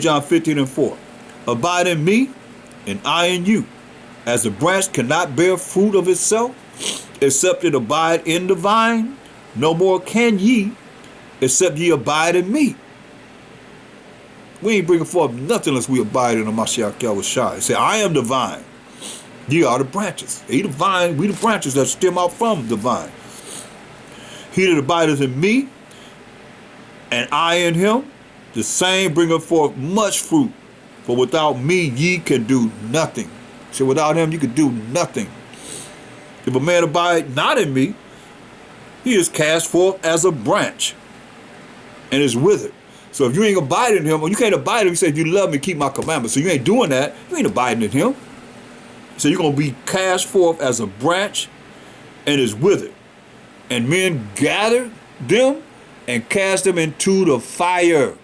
John 15:4. Abide in me, and I in you. As the branch cannot bear fruit of itself, except it abide in the vine, no more can ye, except ye abide in me. We ain't bringing forth nothing unless we abide in the Mashiach Yahushua. He said, I am the vine. Ye are the branches. He the vine, we the branches that stem out from the vine. He that abideth in me, and I in him, the same bringeth forth much fruit. For without me ye can do nothing. So without him you can do nothing. If a man abide not in me, he is cast forth as a branch and is withered. So if you ain't abiding in him, or you can't abide in him, you say, if you love me, keep my commandments. So you ain't doing that, you ain't abiding in him. So you're going to be cast forth as a branch and is withered. And men gather them and cast them into the fire,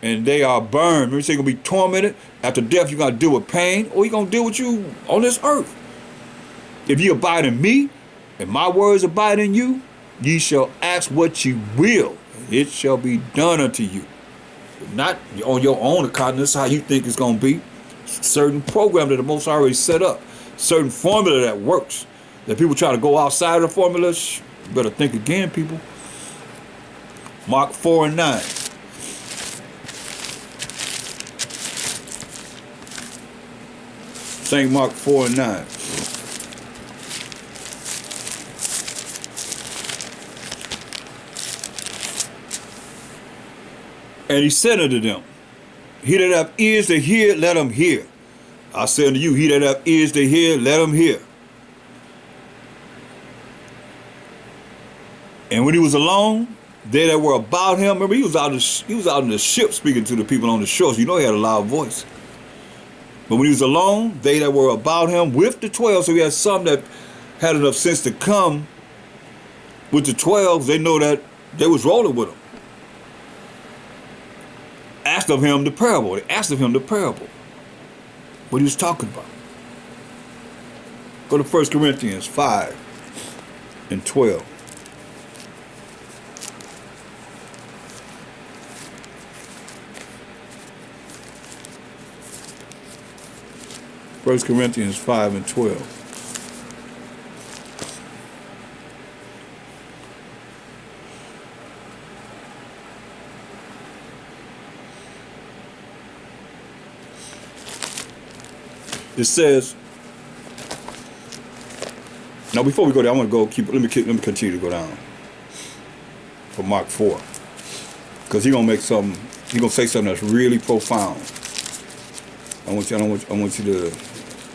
and they are burned. Remember, you're going to be tormented. After death, you're going to deal with pain, or you're going to deal with you on this earth. If you abide in me, and my words abide in you, ye shall ask what you will, and it shall be done unto you. Not on your own account. This is how you think it's going to be. Certain program that the Most High already set up. Certain formula that works. That people try to go outside of the formula, you better think again, people. Mark 4:9. St. Mark 4:9. And he said unto them, he that hath ears to hear, let him hear. I say unto you, he that hath ears to hear, let him hear. And when he was alone, they that were about him, remember he was out in the ship speaking to the people on the shore, so you know he had a loud voice. But when he was alone, they that were about him with the 12, so he had some that had enough sense to come with the 12, they know that they was rolling with him. Asked of him the parable. They asked of him the parable. What he was talking about. Go to 1 Corinthians 5:12. First Corinthians 5:12. It says, now before we go there, I want to let me continue to go down for Mark 4. Because he's gonna say something that's really profound. I want you to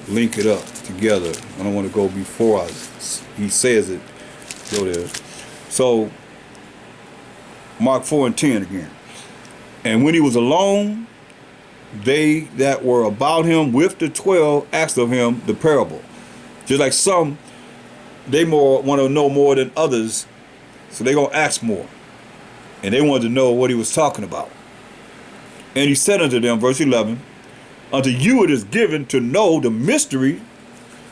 link it up together. I don't want to go before he says it. Go there. So Mark 4:10 again. And when he was alone, they that were about him with the 12 asked of him the parable. Just like some, they more want to know more than others, so they're going to ask more. And they wanted to know what he was talking about. And he said unto them, verse 11, unto you it is given to know the mystery.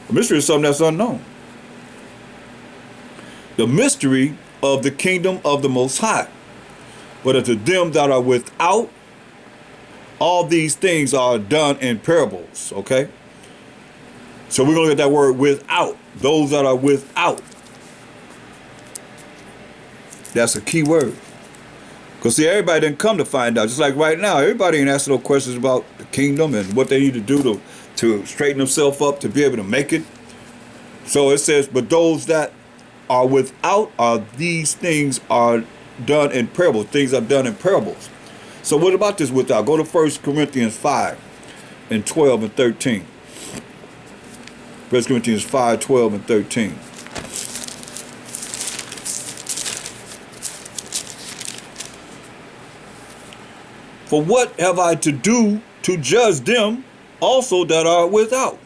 The mystery is something that's unknown. The mystery of the kingdom of the Most High. But unto them that are without, all these things are done in parables, okay? So we're going to look at that word without. Those that are without. That's a key word. Because see, everybody didn't come to find out. Just like right now, everybody ain't asking no questions about the kingdom and what they need to do to straighten themselves up to be able to make it. So it says, but those that are without, these things are done in parables. Things are done in parables. So what about this without? Go to 1 Corinthians 5:12-13. 1 Corinthians 5:12-13. For what have I to do to judge them also that are without?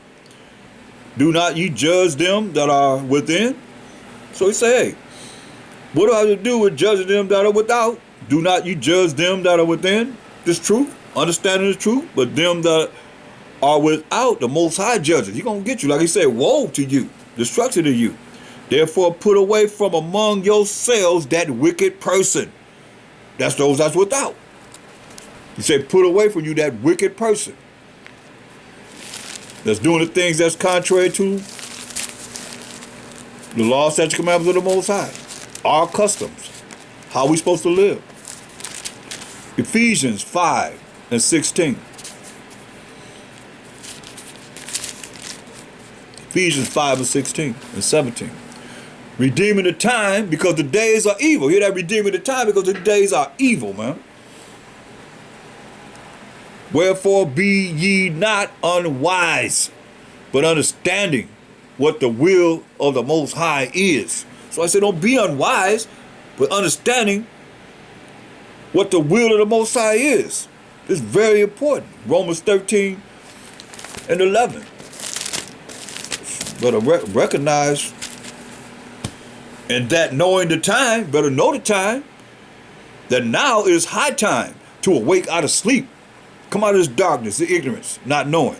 Do not ye judge them that are within? So he said, hey, what do I have to do with judging them that are without? Do not you judge them that are within this truth, understanding the truth, but them that are without, the Most High judges. He's going to get you. Like he said, woe to you, destruction to you. Therefore put away from among yourselves that wicked person. That's those that's without. He said, put away from you that wicked person that's doing the things that's contrary to the law, statutes, commandments of the Most High. Our customs. How we supposed to live. Ephesians 5:16. Ephesians 5:16 and 17. Redeeming the time because the days are evil. Hear that? Redeeming the time because the days are evil, man. Wherefore be ye not unwise, but understanding what the will of the Most High is. So I said, don't be unwise, but understanding what the will of the Most High is. It's very important. Romans 13:11. Better recognize, and that knowing the time, better know the time, that now is high time to awake out of sleep. Come out of this darkness, the ignorance, not knowing.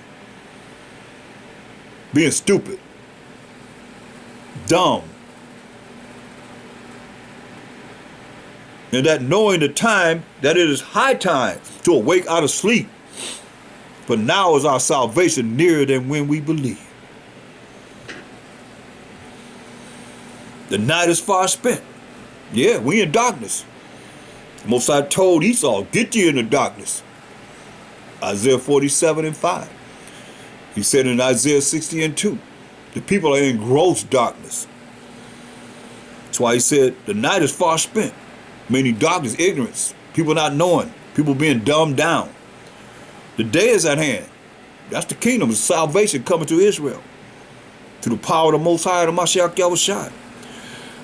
Being stupid. Dumb. And that knowing the time, that it is high time to awake out of sleep. But now is our salvation nearer than when we believe. The night is far spent. Yeah, we in darkness. Most High told Esau, get you in the darkness. Isaiah 47:5. He said in Isaiah 60:2, the people are in gross darkness. That's why he said the night is far spent. Meaning darkness, ignorance, people not knowing, people being dumbed down. The day is at hand. That's the kingdom of salvation coming to Israel. To the power of the Most High, the Mashiach Yahushua.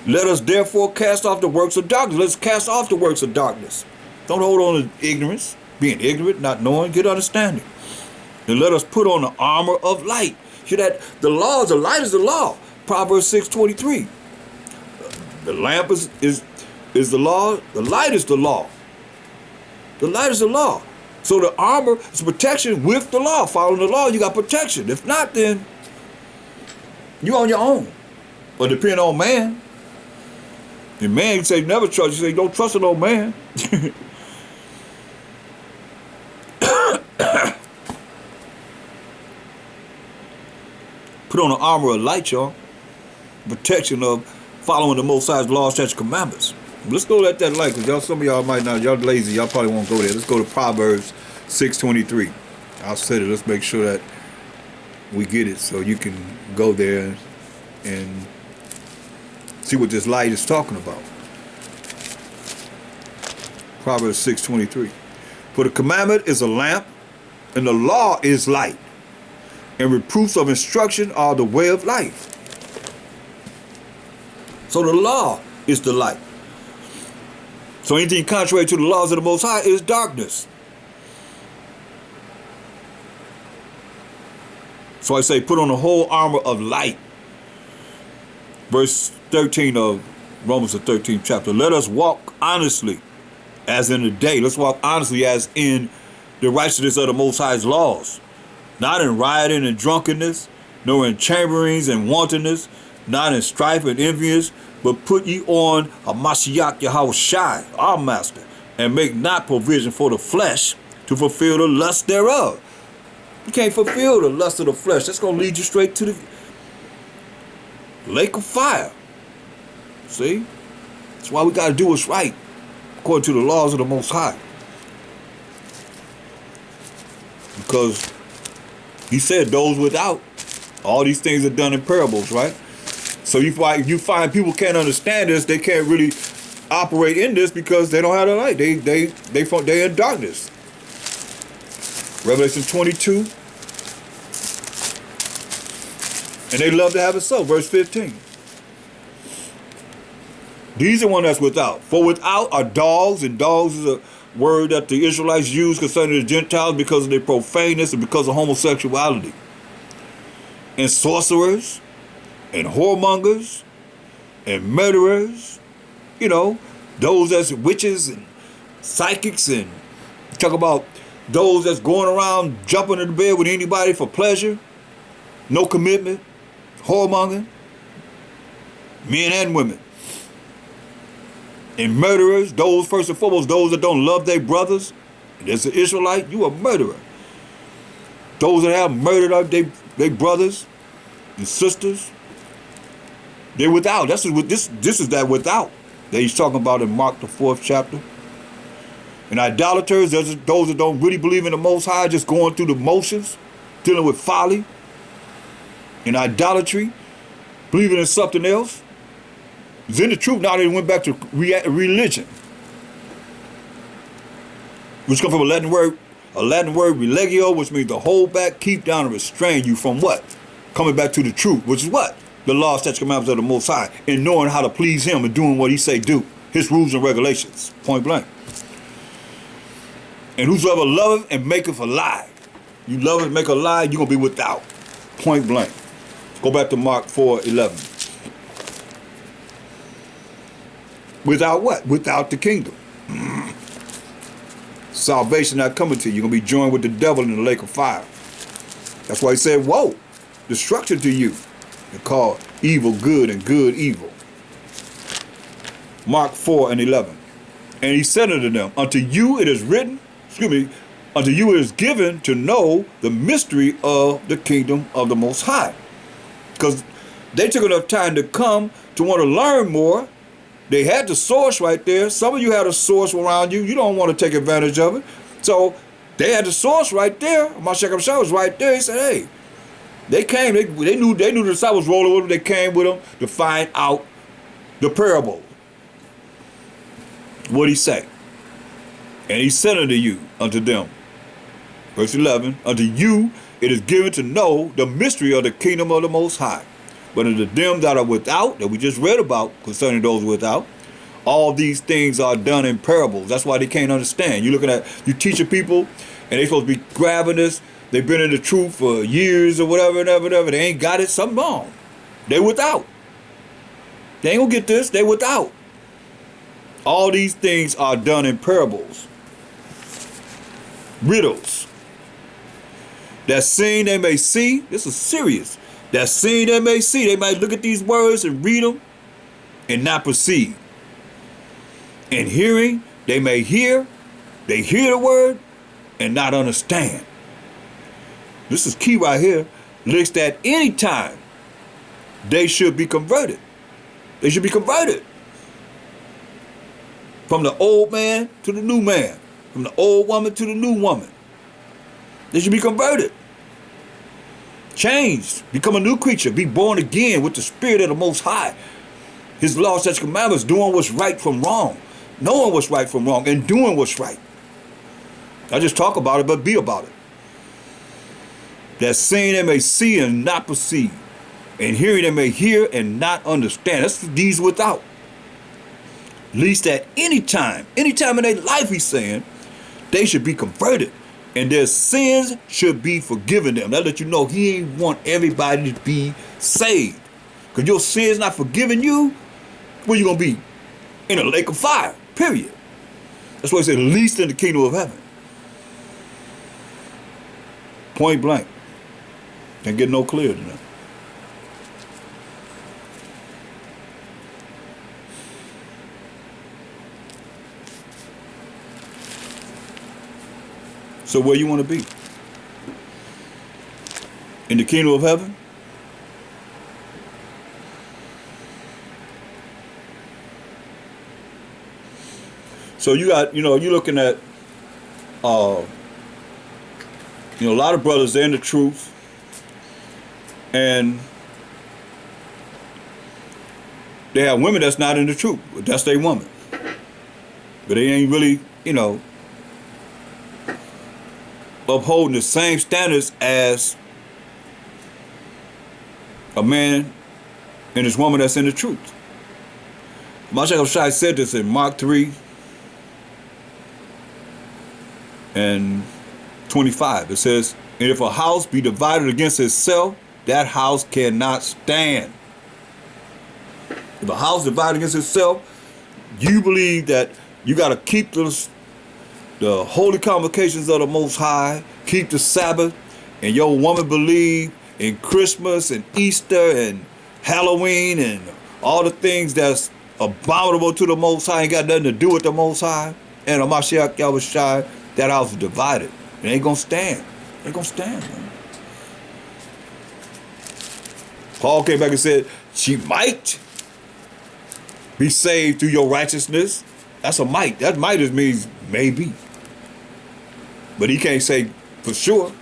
Let us therefore cast off the works of darkness. Let's cast off the works of darkness. Don't hold on to ignorance, being ignorant, not knowing, get understanding. And let us put on the armor of light. Hear that? The law, the light is the law. Proverbs 6:23. The lamp is the law. The light is the law. The light is the law. So the armor is protection with the law. Following the law, you got protection. If not, then you're on your own. But depending on man, and man, you say never trust. You say don't trust an old man. Put on the armor of light, y'all. Protection of following the Most High's laws, statutes, commandments. Let's go let that light, because y'all, some of y'all might not, y'all lazy, y'all probably won't go there. Let's go to Proverbs 6:23. I'll say it. Let's make sure that we get it so you can go there and see what this light is talking about. Proverbs 6:23. For the commandment is a lamp, and the law is light, and reproofs of instruction are the way of life. So the law is the light. So anything contrary to the laws of the Most High is darkness. So I say, put on the whole armor of light. Verse 13 of Romans, the 13th chapter. Let us walk honestly as in the day. Let's walk honestly as in the righteousness of the Most High's laws. Not in rioting and drunkenness, nor in chamberings and wantonness, not in strife and envious, but put ye on a Mashiach Yahushai, our master, and make not provision for the flesh to fulfill the lust thereof. You can't fulfill the lust of the flesh. That's going to lead you straight to the lake of fire. See? That's why we got to do what's right, according to the laws of the Most High. Because he said those without, all these things are done in parables, right? So you find people can't understand this. They can't really operate in this because they don't have the light. They're in darkness. Revelation 22. And they love to have it so. Verse 15. These are one that's without. For without are dogs, and dogs is a word that the Israelites use concerning the Gentiles because of their profaneness and because of homosexuality. And sorcerers, and whoremongers, and murderers, you know, those that's witches and psychics, and talk about those that's going around jumping in the bed with anybody for pleasure, no commitment, whoremongering, men and women. And murderers, those first and foremost, those that don't love their brothers, And as an Israelite, you a murderer. Those that have murdered they brothers and sisters, they're without. That's what this is that without that he's talking about in Mark the 4th chapter. And idolaters, those that don't really believe in the Most High, just going through the motions, dealing with folly and idolatry, believing in something else. It's in the truth. Now they went back to religion, which comes from a Latin word religio, which means to hold back, keep down, and restrain you from what? Coming back to the truth, which is what? The law, statutes, commandments of the Most High, and knowing how to please Him and doing what He say do. His rules and regulations, point blank. And whosoever loveth and maketh a lie, you love and make a lie, you're going to be without, point blank. Go back to Mark 4:11. Without what? Without the kingdom. Salvation not coming to you. You're going to be joined with the devil in the lake of fire. That's why He said, woe, destruction to you. They call evil good and good evil. Mark 4:11. And He said unto them, unto you it is written, unto you it is given to know the mystery of the kingdom of the Most High. Because they took enough time to come to want to learn more. They had the source right there. Some of you had a source around you. You don't want to take advantage of it. So they had the source right there. Mashiach Shah was right there. He said, hey, they came. They knew the disciples rolling with them. They came with them to find out the parable. What'd He say? And He said unto them, verse 11, unto you it is given to know the mystery of the kingdom of the Most High. But unto them that are without, that we just read about concerning those without, all these things are done in parables. That's why they can't understand. You teaching people, and they supposed to be grabbing this. They've been in the truth for years or whatever. They ain't got it. Something wrong. They without. They ain't gonna get this. They without. All these things are done in parables. Riddles. That seeing they may see. This is serious. That seeing they may see. They might look at these words and read them and not perceive. And hearing, they may hear. They hear the word and not understand. This is key right here. Lest at any time they should be converted. They should be converted. From the old man to the new man. From the old woman to the new woman. They should be converted. Changed. Become a new creature. Be born again with the Spirit of the Most High. His law, statutes, commandments, doing what's right from wrong. Knowing what's right from wrong and doing what's right. I just talk about it, but be about it. That seeing they may see and not perceive. And hearing they may hear and not understand. That's these without. Least at any time in their life, He's saying, they should be converted. And their sins should be forgiven them. That let you know He ain't want everybody to be saved. Because your sins not forgiving you, where you going to be? In a lake of fire, period. That's why He said, least in the kingdom of heaven. Point blank. Can't get no clearer than that. So where you want to be? In the kingdom of heaven? So you got, you're looking at, a lot of brothers, they're in the truth. And they have women that's not in the truth. That's their woman. But they ain't really, upholding the same standards as a man and his woman that's in the truth. Mashiach Shai said this in Mark 3 and 25. It says, and if a house be divided against itself, that house cannot stand. If a house divided against itself, you believe that you got to keep the holy convocations of the Most High, keep the Sabbath, and your woman believe in Christmas and Easter and Halloween and all the things that's abominable to the Most High, ain't got nothing to do with the Most High, and a Mashiach Yahushai, That house is divided. It ain't gonna stand. It ain't gonna stand, man. Paul came back and said, she might be saved through your righteousness. That's a might. That might just means maybe. But he can't say for sure,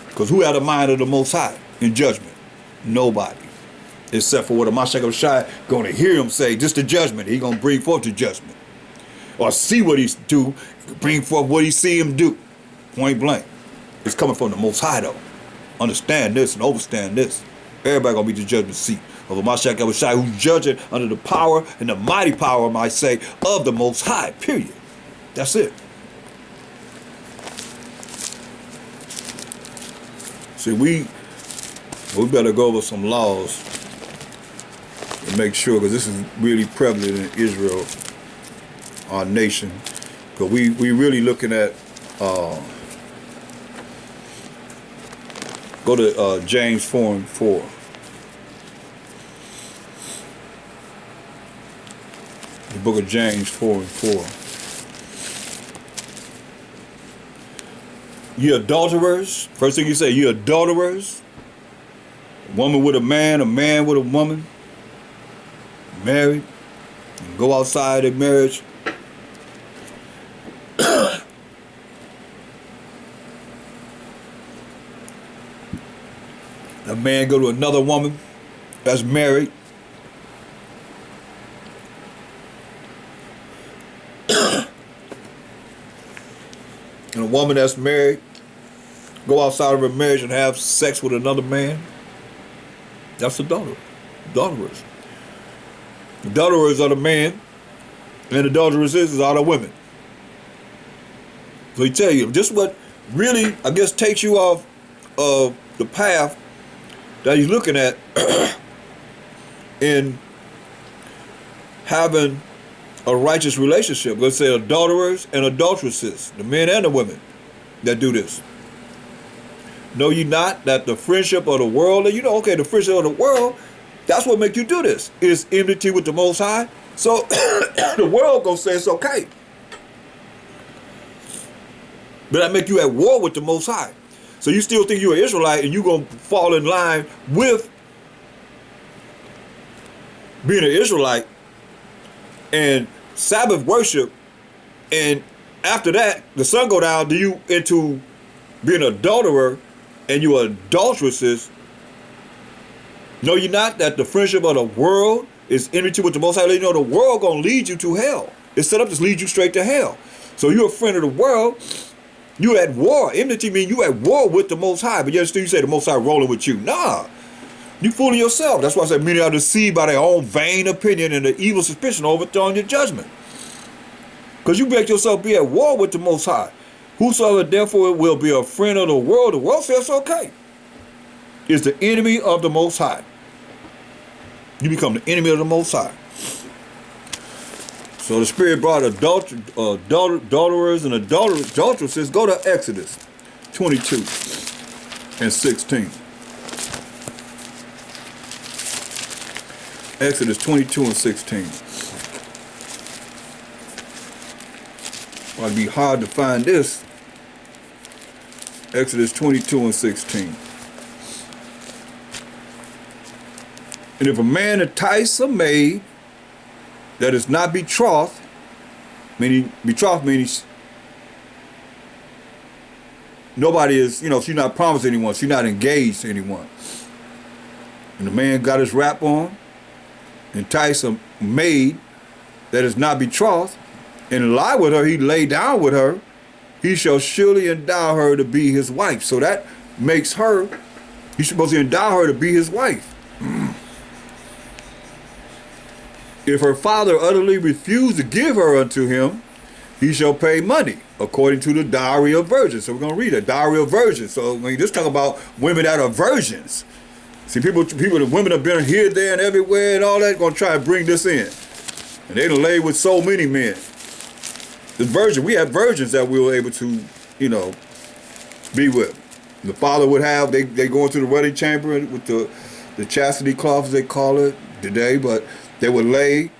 because who had the mind of the Most High in judgment? Nobody. Except for what a Mashiach Shai going to hear him say, just the judgment. He going to bring forth the judgment. Or see what he do, bring forth what he see him do. Point blank. It's coming from the Most High, though. Understand this and understand this. Everybody going to be the judgment seat of a Mashiach Shai who's judging under the power and the mighty power, I might say, of the Most High, period. That's it. See, we better go over some laws and make sure, because this is really prevalent in Israel, our nation, because we really looking at, go to James 4:4. The book of James 4:4. You adulterers. First thing you say, you adulterers. A woman with a man with a woman. Married. And go outside their marriage. A man go to another woman that's married. And a woman that's married go outside of her marriage and have sex with another man. That's adultery. Adulterers. Adulterers are the man, and adulterers is all the women. So he tell you, just what really, I guess, takes you off of the path that he's looking at in having a righteous relationship. Let's say adulterers and adulteresses, the men and the women that do this. Know ye not that the friendship of the world, and you know, okay, the friendship of the world, that's what make you do this. It's enmity with the Most High. So the world gonna say it's okay. But that make you at war with the Most High. So you still think you're an Israelite and you gonna fall in line with being an Israelite and Sabbath worship, and after that, the sun go down, do you into being an adulterer and you adulteresses? Know you not that the friendship of the world is enmity with the Most High? You know the world gonna lead you to hell. It's set up to lead you straight to hell. So you're a friend of the world, you at war. Enmity means you at war with the Most High, but yet still you say the Most High rolling with you. Nah. You fooling yourself. That's why I said many are deceived by their own vain opinion and the evil suspicion overthrowing your judgment. Because you make yourself be at war with the Most High. Whosoever therefore will be a friend of the world says okay, is the enemy of the Most High. You become the enemy of the Most High. So the Spirit brought adulterers and adulteresses. Go to Exodus 22 and 16. Exodus 22 and 16. It'd be hard to find this. Exodus 22 and 16. And if a man entice a maid that is not betrothed, meaning nobody is, she's not promised anyone, she's not engaged to anyone. And the man got his rap on, entice a maid that is not betrothed, and lie with her, he lay down with her, he shall surely endow her to be his wife. So that makes her, he's supposed to endow her to be his wife. If her father utterly refuse to give her unto him, he shall pay money according to the dowry of virgins. So we're going to read it, dowry of virgins. So when you just talk about women that are virgins, see, the women have been here, there, and everywhere and all that, going to try to bring this in. And they done laid with so many men. We have virgins that we were able to, be with. The father would have, they go into the wedding chamber with the chastity cloth, as they call it today, but they would lay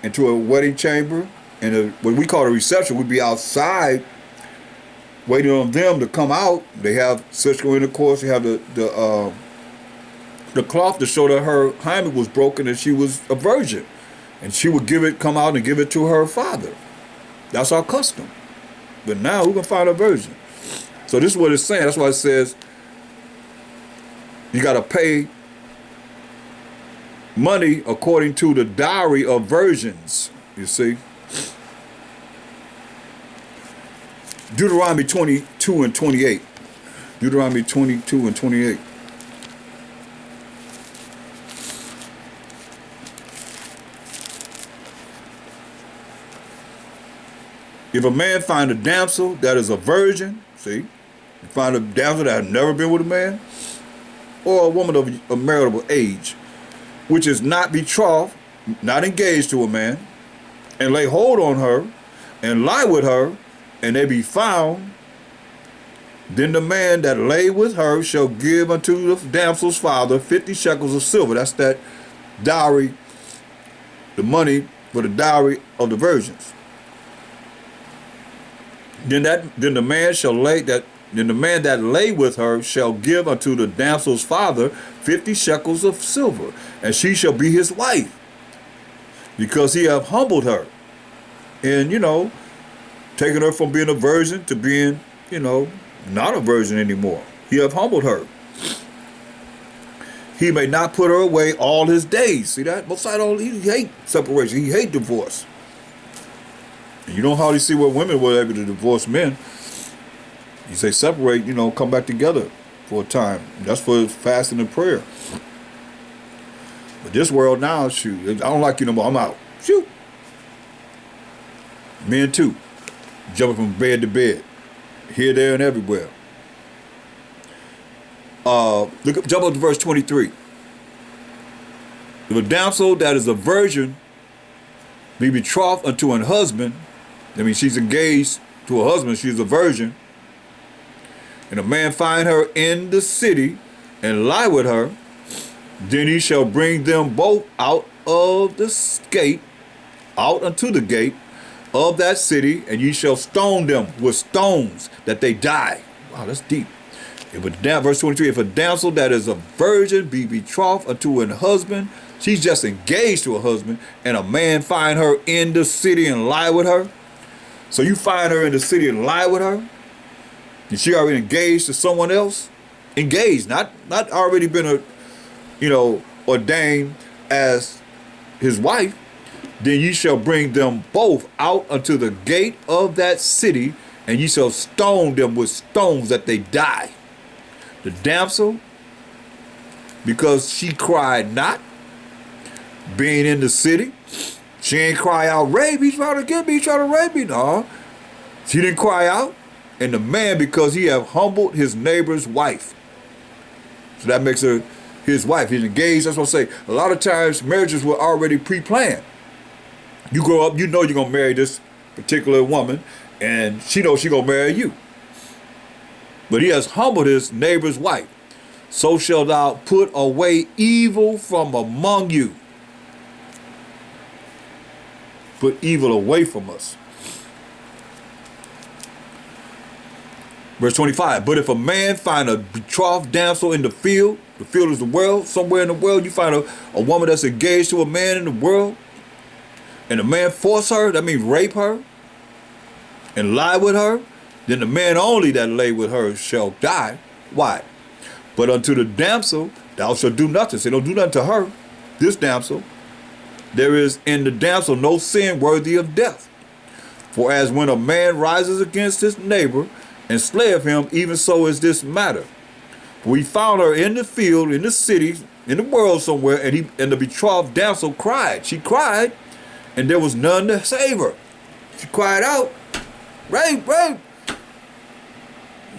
into a wedding chamber, and what we call a reception would be outside waiting on them to come out. They have sexual intercourse. They have the cloth to show that her hymen was broken and she was a virgin, and she would come out and give it to her father. That's our custom. But now who can find a virgin? So this is what it's saying. That's why it says you got to pay money according to the dowry of virgins. You see. Deuteronomy 22 and 28. Deuteronomy 22 and 28. If a man find a damsel that is a virgin, see, you find a damsel that has never been with a man, or a woman of a marital age, which is not betrothed, not engaged to a man, and lay hold on her, and lie with her, and they be found, then the man that lay with her shall give unto the damsel's father 50 shekels of silver. That's that dowry, the money for the dowry of the virgins. Then the man that lay with her shall give unto the damsel's father 50 shekels of silver, and she shall be his wife, because he hath humbled her, and taken her from being a virgin to being, not a virgin anymore. He hath humbled her. He may not put her away all his days. See that? Most he hate separation. He hate divorce. And you don't hardly see where women were able to divorce men. You say separate, come back together for a time. That's for fasting and prayer. But this world now, shoot, I don't like you no more. I'm out. Shoot. Men too. Jumping from bed to bed. Here, there, and everywhere. Jump up to verse 23. If a damsel that is a virgin be betrothed unto an husband, that means she's engaged to a husband, she's a virgin, and a man find her in the city and lie with her, then he shall bring them both out of the gate, out unto the gate of that city, and ye shall stone them with stones that they die. Wow, that's deep. Verse 23, if a damsel that is a virgin be betrothed unto an husband, she's just engaged to a husband, and a man find her in the city and lie with her. So you find her in the city and lie with her, and she already engaged to someone else. Engaged, not already been ordained as his wife. Then ye shall bring them both out unto the gate of that city, and ye shall stone them with stones that they die. The damsel, because she cried not, being in the city, she ain't cry out, rape, he's trying to get me, he's trying to rape me. No, she didn't cry out. And the man, because he have humbled his neighbor's wife. So that makes her his wife. He's engaged. That's what I say. A lot of times marriages were already pre-planned. You grow up, you know you're going to marry this particular woman, and she knows she's going to marry you. But he has humbled his neighbor's wife. So shalt thou put away evil from among you. Put evil away from us. Verse 25, but if a man find a betrothed damsel in the field is the world, somewhere in the world, you find a woman that's engaged to a man in the world, and the man force her, that means rape her, and lie with her, then the man only that lay with her shall die. Why? But unto the damsel thou shalt do nothing. Say, don't do nothing to her, this damsel. There is in the damsel no sin worthy of death. For as when a man rises against his neighbor and slayeth him, even so is this matter. We found her in the field, in the city, in the world somewhere, and the betrothed damsel cried. She cried, and there was none to save her. She cried out, rape, rape.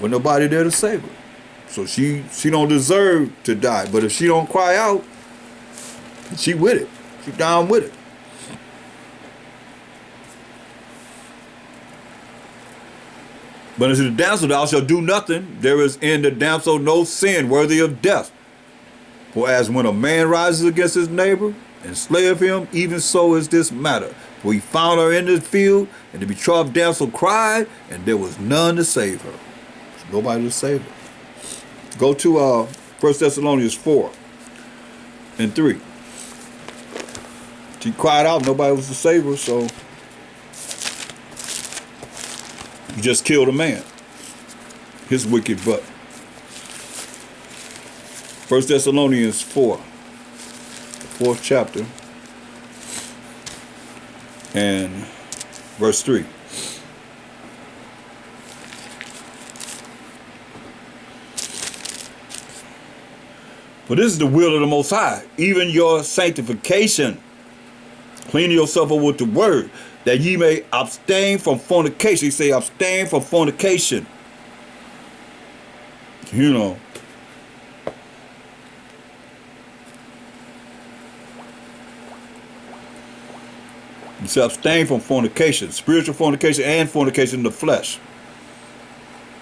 But nobody there to save her. So she don't deserve to die. But if she don't cry out, she with it. She down with it. But unto the damsel thou shalt do nothing. There is in the damsel no sin worthy of death. For as when a man rises against his neighbor and slayeth him, even so is this matter. For he found her in the field, and the betrothed damsel cried, and there was none to save her. There's nobody to save her. Go to 1 Thessalonians 4:3. She cried out, nobody was to save her, so you just killed a man. His wicked butt. 1 Thessalonians 4, the 4th chapter, and verse 3. For this is the will of the Most High, even your sanctification, cleaning yourself up with the word, that ye may abstain from fornication. He say abstain from fornication. You know. He said abstain from fornication, spiritual fornication and fornication in the flesh.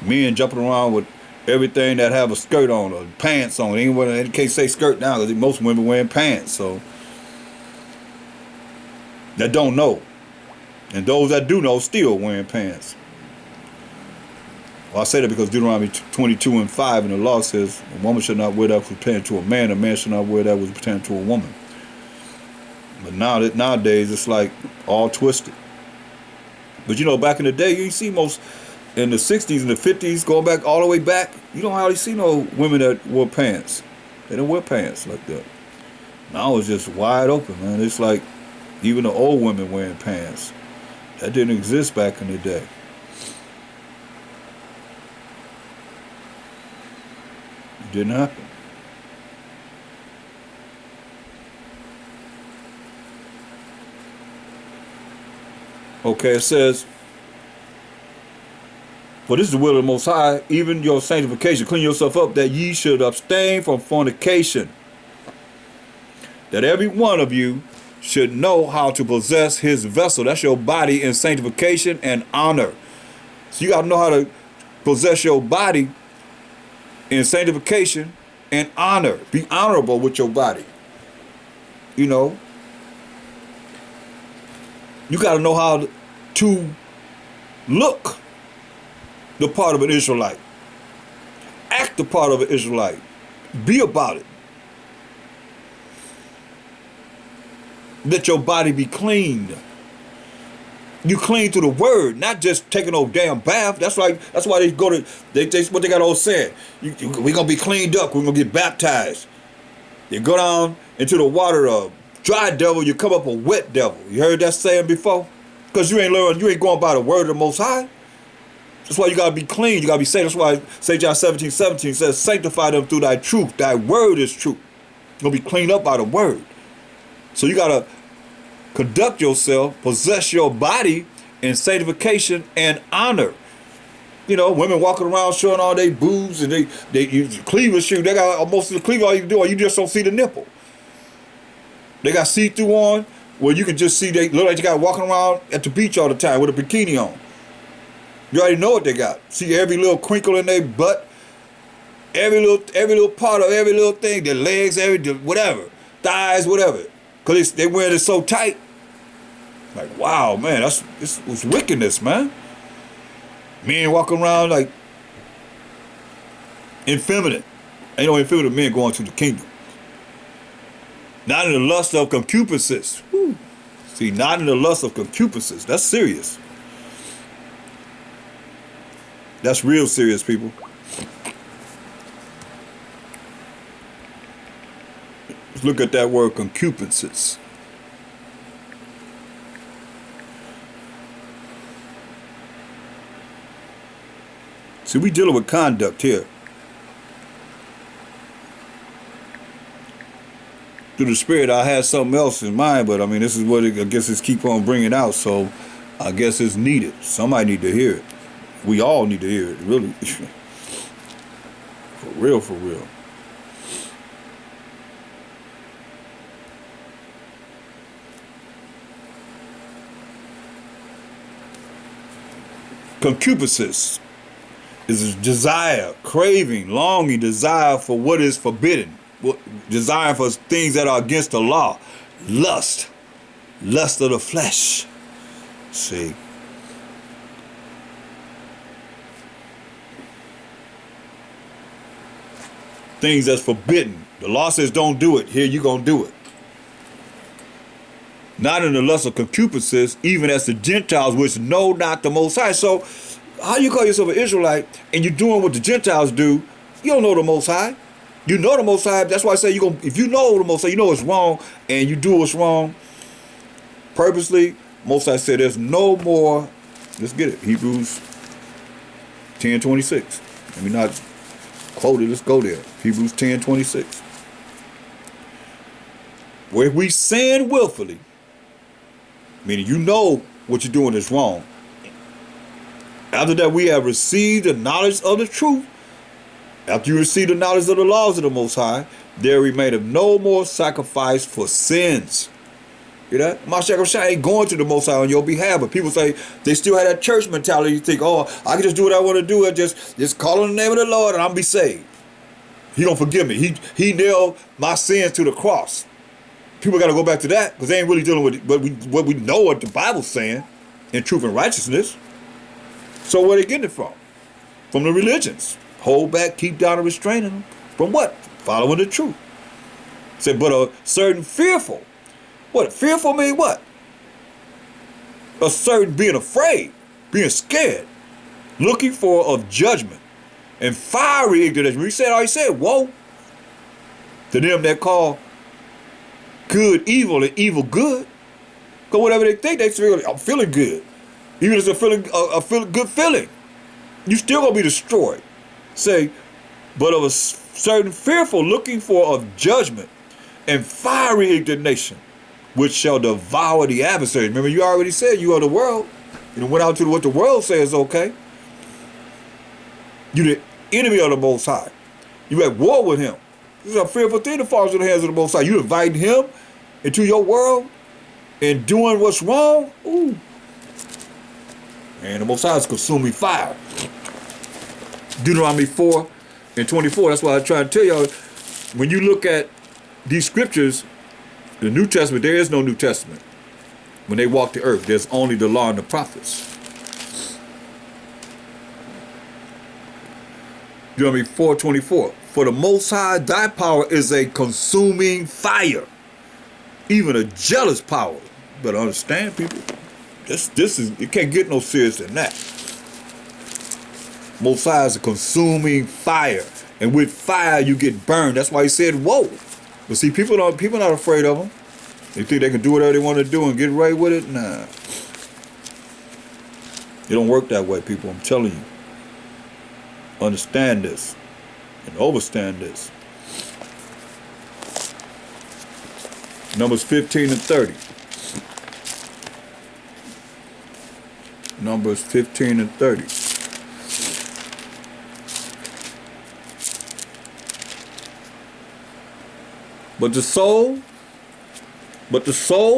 Men jumping around with everything that have a skirt on or pants on. Anyone can't say skirt now because most women wearing pants. So that don't know, and those that do know still wearing pants. Well, I say that because Deuteronomy 22:5 in the law says a woman should not wear that was pertaining to a man should not wear that was pertaining to a woman. But nowadays it's like all twisted. But you know, back in the day, you see most in the 60s and the 50s, going back all the way back, you don't hardly see no women that wore pants. They don't wear pants like that. Now it's just wide open, man. It's like even the old women wearing pants. That didn't exist back in the day. It didn't happen. Okay, it says, for this is the will of the Most High, even your sanctification, clean yourself up, that ye should abstain from fornication, that every one of you should know how to possess his vessel. That's your body in sanctification and honor. So you got to know how to possess your body in sanctification and honor. Be honorable with your body. You know, you got to know how to look the part of an Israelite. Act the part of an Israelite. Be about it. Let your body be cleaned. You clean through the word, not just taking no damn bath. That's why they go to what they got all said. We're gonna be cleaned up. We're gonna get baptized. You go down into the water of dry devil, you come up a wet devil. You heard that saying before? Because you ain't going by the word of the Most High. That's why you gotta be clean. You gotta be saved. That's why St. John 17:17 says, sanctify them through thy truth. Thy word is truth. You're gonna be cleaned up by the word. So you gotta conduct yourself, possess your body in sanctification and honor. You know, women walking around showing all their boobs and they use cleavage shoe. They got most of the cleavage all you can do, or you just don't see the nipple. They got see-through on where you can just see they look like they got walking around at the beach all the time with a bikini on. You already know what they got. See every little crinkle in their butt, every little part of every little thing, their legs, whatever, thighs, whatever. Because they wear it so tight. Like, wow, man, this was wickedness, man. Men walking around like effeminate. Ain't no effeminate men going to the kingdom. Not in the lust of concupiscence. Woo. See, not in the lust of concupiscence. That's serious. That's real serious, people. Let's look at that word concupiscence. See, we dealing with conduct here. Through the Spirit, I had something else in mind, but I mean, this is what I guess it's keep on bringing out, so I guess it's needed. Somebody need to hear it. We all need to hear it, really. For real, for real. Concupiscence is a desire, craving, longing, desire for what is forbidden, desire for things that are against the law, lust of the flesh. See. Things that's forbidden. The law says don't do it. Here you gonna do it. Not in the lust of concupiscence, even as the Gentiles which know not the Most High. So how you call yourself an Israelite and you're doing what the Gentiles do? You don't know the Most High. You know the Most High. That's why I say if you know the Most High, you know it's wrong, and you do what's wrong purposely. Most High said there's no more. Let's get it. Hebrews 10:26. Let me not quote it. Let's go there. Hebrews 10:26. Where we sin willfully, meaning you know what you're doing is wrong. After that, we have received the knowledge of the truth. After you receive the knowledge of the laws of the Most High, there remaineth no more sacrifice for sins. You know, Mashiach ain't going to the Most High on your behalf, but people say they still have that church mentality. You think, oh, I can just do what I want to do and just call on the name of the Lord and I'll be saved. He don't forgive me. He nailed my sins to the cross. People got to go back to that because they ain't really dealing with what we know what the Bible's saying in truth and righteousness. So where they getting it from? From the religions. Hold back, keep down, and restraining them. From what? Following the truth. Said, but a certain fearful. What? Fearful mean what? A certain being afraid, being scared, looking for of judgment, and fiery ignorance. We said, I said, woe to them that call good evil and evil good. Because whatever they think, they feel, I'm feeling good. Even if it's a good feeling, you still gonna be destroyed. Say, but of a certain fearful looking for of judgment and fiery indignation, which shall devour the adversary. Remember, you already said you are the world. You went out to what the world says okay. You the enemy of the Most High. You at war with him. This is a fearful thing that falls in the hands of the Most High. You inviting him into your world and doing what's wrong. Ooh. And the Most High is consuming fire. Deuteronomy 4:24. That's why I try to tell y'all, when you look at these scriptures, the New Testament, there is no New Testament. When they walk the earth, there's only the law and the prophets. Deuteronomy 4:24. For the Most High, thy power is a consuming fire, even a jealous power. You better understand, people. This is, you can't get no serious than that. Most High is a consuming fire, and with fire you get burned. That's why he said, "Whoa." But see, people not afraid of him. They think they can do whatever they want to do and get right with it. Nah, it don't work that way, people. I'm telling you. Understand this and overstand this. Numbers 15:30. Numbers 15:30. But the soul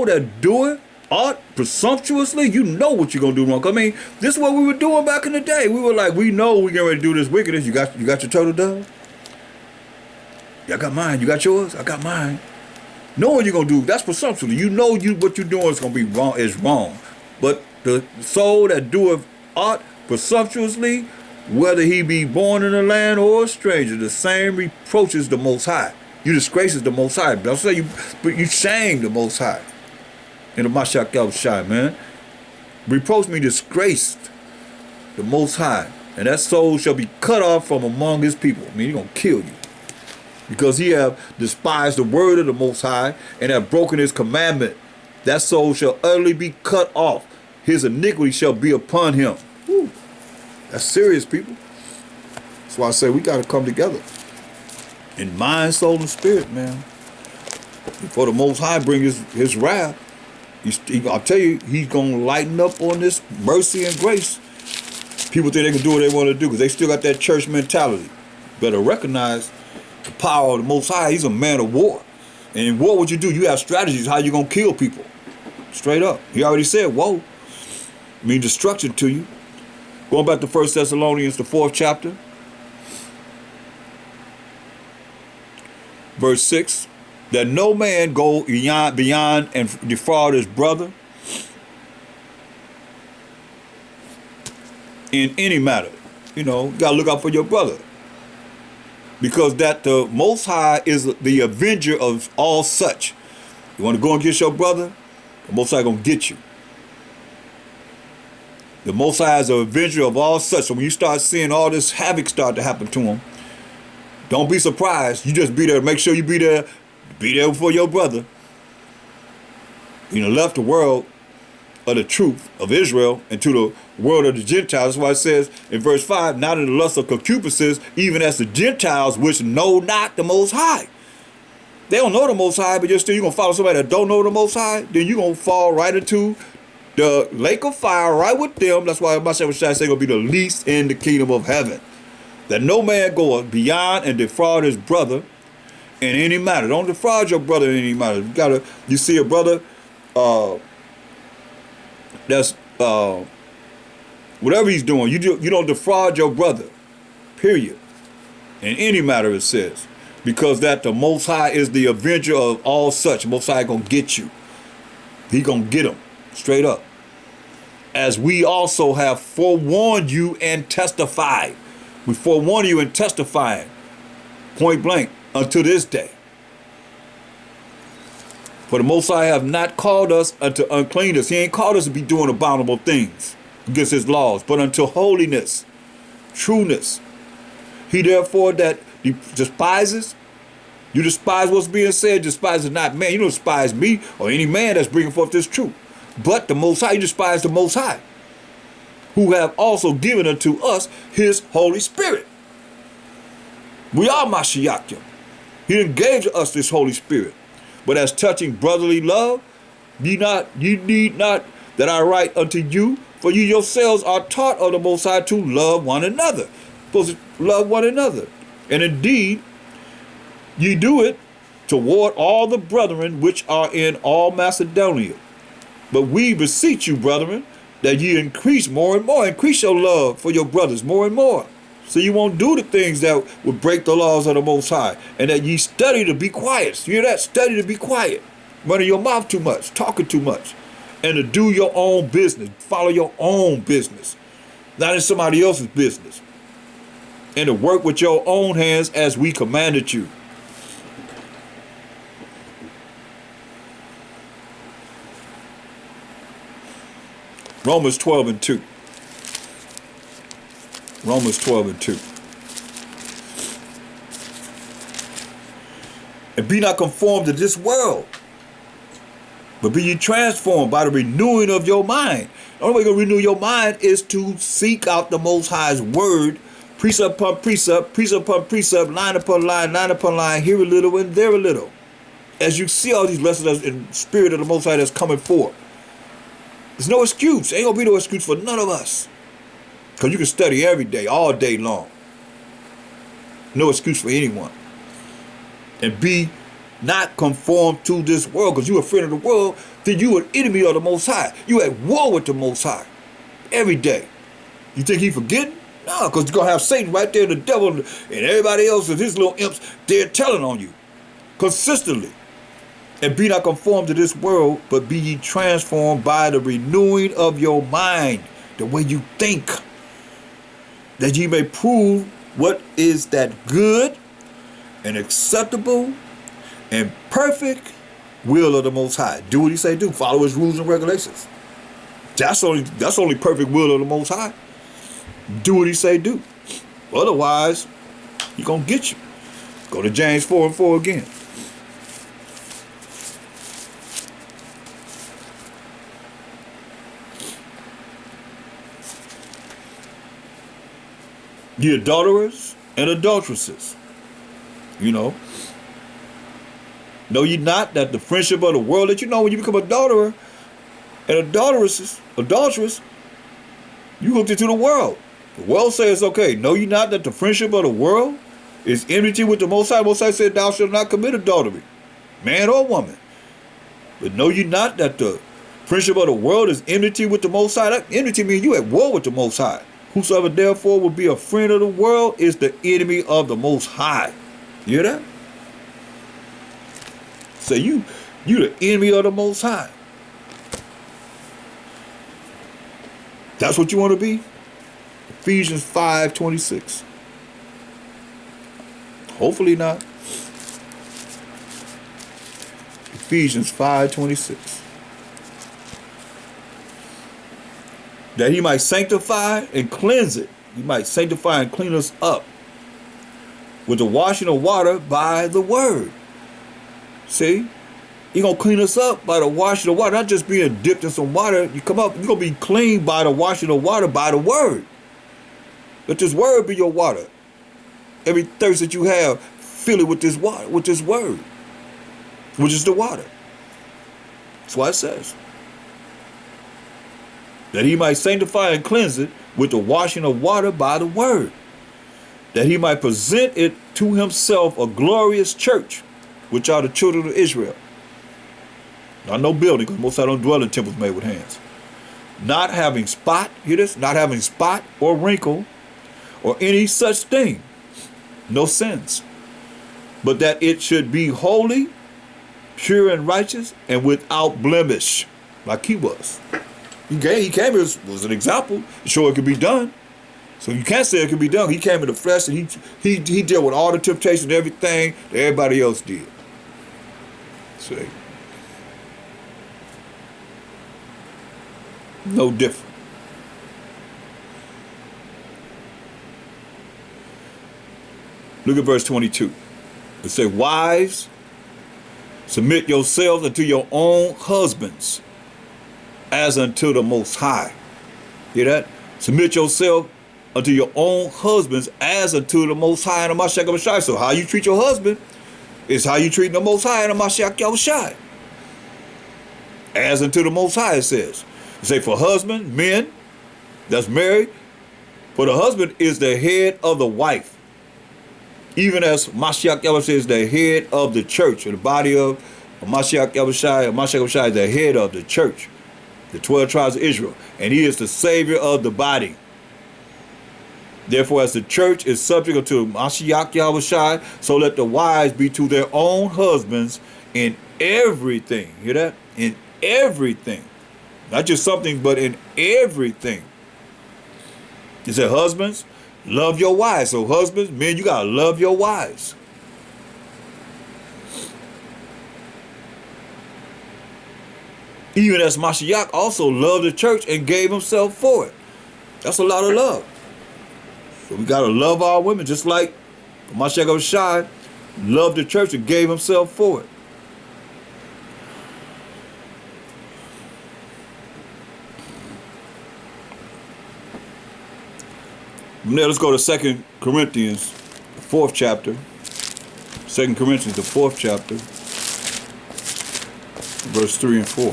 that doeth aught presumptuously, you know what you're gonna do wrong. I mean, this is what we were doing back in the day. We were like, we know we're getting ready to do this wickedness. You got your turtle dove? Yeah, I got mine. You got yours? I got mine. Know what you're gonna do. That's presumptuously. You know what you're doing is gonna be wrong. Is wrong. But the soul that doeth aught presumptuously, whether he be born in the land or a stranger, the same reproaches the Most High. You disgraces the Most High. Don't say but you shame the Most High. In the Mashiach Shai, man. Reproach me, disgraced the Most High, and that soul shall be cut off from among his people. I mean, he's gonna kill you. Because he have despised the word of the Most High and have broken his commandment. That soul shall utterly be cut off. His iniquity shall be upon him. Woo. That's serious, people. That's why I say we got to come together in mind, soul, and spirit, man. Before the Most High bring his wrath, I'll tell you, he's going to lighten up on this mercy and grace. People think they can do what they want to do because they still got that church mentality. Better recognize the power of the Most High. He's a man of war. And in war, what you do, you have strategies how you're going to kill people. Straight up. He already said, woe. Mean destruction to you. Going back to 1 Thessalonians, the 4th chapter. Verse 6. That no man go beyond and defraud his brother. in any matter. You know, you gotta look out for your brother. Because that the Most High is the avenger of all such. You want to go and get your brother? The Most High gonna get you. The Most High is the avenger of all such. So when you start seeing all this havoc start to happen to him, don't be surprised. You just be there. Make sure you be there. Be there for your brother. You know, left the world of the truth of Israel into the world of the Gentiles. That's why it says in verse 5, not in the lust of concupiscence, even as the Gentiles which know not the Most High. They don't know the Most High, but you're going to follow somebody that don't know the Most High, then you're going to fall right into the lake of fire right with them. That's why my shepherd say going to be the least in the kingdom of heaven. That no man goeth beyond and defraud his brother in any matter. Don't defraud your brother in any matter. You see a brother that's whatever he's doing, you don't defraud your brother, period, in any matter, it says, because that the Most High is the avenger of all such. Most High gonna get you. He gonna get them straight up, as we also have forewarned you and testified. We forewarn you and testifying point blank unto this day. For the Most High have not called us unto uncleanness. He ain't called us to be doing abominable things against his laws, but unto holiness, trueness. He therefore that despises, you despise what's being said, despises not man. You don't despise me or any man that's bringing forth this truth. But the Most High, you despise the Most High, who have also given unto us his Holy Spirit. We are Mashiach. He didn't gave to us this Holy Spirit. But as touching brotherly love, you need not that I write unto you, for you yourselves are taught of the Most High to love one another. Supposed to love one another. And indeed, ye do it toward all the brethren which are in all Macedonia. But we beseech you, brethren, that ye increase more and more. Increase your love for your brothers more and more. So you won't do the things that would break the laws of the Most High. And that ye study to be quiet. You hear that? Study to be quiet. Running your mouth too much. Talking too much. And to do your own business. Follow your own business. Not in somebody else's business. And to work with your own hands as we commanded you. Romans 12 and 2. Romans 12 and 2. And be not conformed to this world, but be ye transformed by the renewing of your mind. The only way you're going to renew your mind is to seek out the Most High's word, precept upon precept, precept upon precept, line upon line here a little and there a little. As you see all these lessons in spirit of the Most High that's coming forth. There's no excuse. Ain't going to be no excuse for none of us. Because you can study every day, all day long. No excuse for anyone. And be not conformed to this world. Because you're a friend of the world, then you an enemy of the Most High. You at war with the Most High. Every day. You think he forgetting? No, because you're going to have Satan right there, the devil, and everybody else and his little imps, they're telling on you. Consistently. And be not conformed to this world, but be ye transformed by the renewing of your mind. The way you think. That ye may prove what is that good and acceptable and perfect will of the Most High. Do what he say do. Follow his rules and regulations. That's only perfect will of the Most High. Do what he say do. Otherwise, he gonna get you. Go to James 4 and 4 again. Ye adulterers and adulteresses, know ye not that the friendship of the world, that when you become adulterer and adulteress, you hooked into the world. The world says, okay, know ye not that the friendship of the world is enmity with the Most High? Most High said, thou shalt not commit adultery, man or woman. But know ye not that the friendship of the world is enmity with the Most High? That enmity means you at war with the Most High. Whosoever therefore will be a friend of the world is the enemy of the Most High. You hear that? So you the enemy of the Most High. That's what you want to be? Ephesians 5:26. Hopefully not. Ephesians 5:26. That he might sanctify and cleanse it. He might sanctify and clean us up with the washing of water by the word. See? He's going to clean us up by the washing of water, not just being dipped in some water. You come up, you're going to be clean by the washing of water by the word. Let this word be your water. Every thirst that you have, fill it with this water, with this word, which is the water. That's why it says. That he might sanctify and cleanse it with the washing of water by the word. That he might present it to himself a glorious church, which are the children of Israel. Not no building, because most of them don't dwell in temples made with hands. Not having spot, hear this? Not having spot or wrinkle or any such thing. No sins. But that it should be holy, pure and righteous, and without blemish, like he was. He came as was an example to show it could be done. So you can't say it could be done. He came in the flesh and he dealt with all the temptation and everything that everybody else did. See? No different. Look at verse 22. It says, wives, submit yourselves unto your own husbands, as unto the Most High. Hear that? Submit yourself unto your own husbands, as unto the Most High and the Mashiach Yahushai. So how you treat your husband is how you treat the Most High and the Mashiach Yahushai. As unto the Most High, it says. It say for husband, men that's married, for the husband is the head of the wife. Even as Mashiach Yahushai is the head of the church, or the body of Mashiach Yahushai, or Mashiach Yahushai is the head of the church, the 12 tribes of Israel, and he is the savior of the body. Therefore, as the church is subject unto Mashiach Yahushai, so let the wives be to their own husbands in everything. Hear that? In everything. Not just something, but in everything. He said, husbands, love your wives. So husbands, men, you got to love your wives. Even as Mashiach also loved the church and gave himself for it. That's a lot of love. So we got to love our women just like Mashiach Yahushai loved the church and gave himself for it. Now let's go to 2 Corinthians, the 4th chapter. 2 Corinthians, the 4th chapter, verse 3 and 4.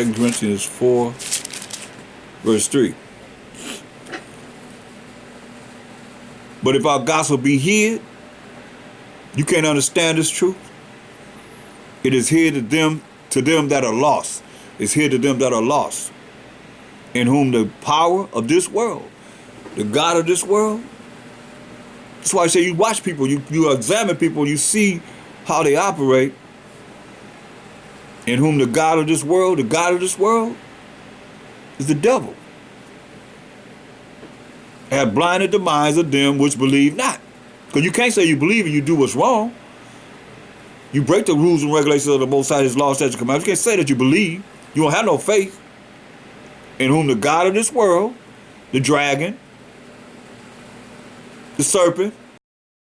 2 Corinthians 4, verse 3. But if our gospel be hid, you can't understand this truth. It is hid to them that are lost. It's hid to them that are lost, in whom the power of this world, the God of this world. That's why I say you watch people, you examine people, you see how they operate. In whom the God of this world is the devil. Have blinded the minds of them which believe not. Because you can't say you believe and you do what's wrong. You break the rules and regulations of the Most High, His law, statutes, and commandments. You can't say that you believe. You don't have no faith. In whom the God of this world, the dragon, the serpent,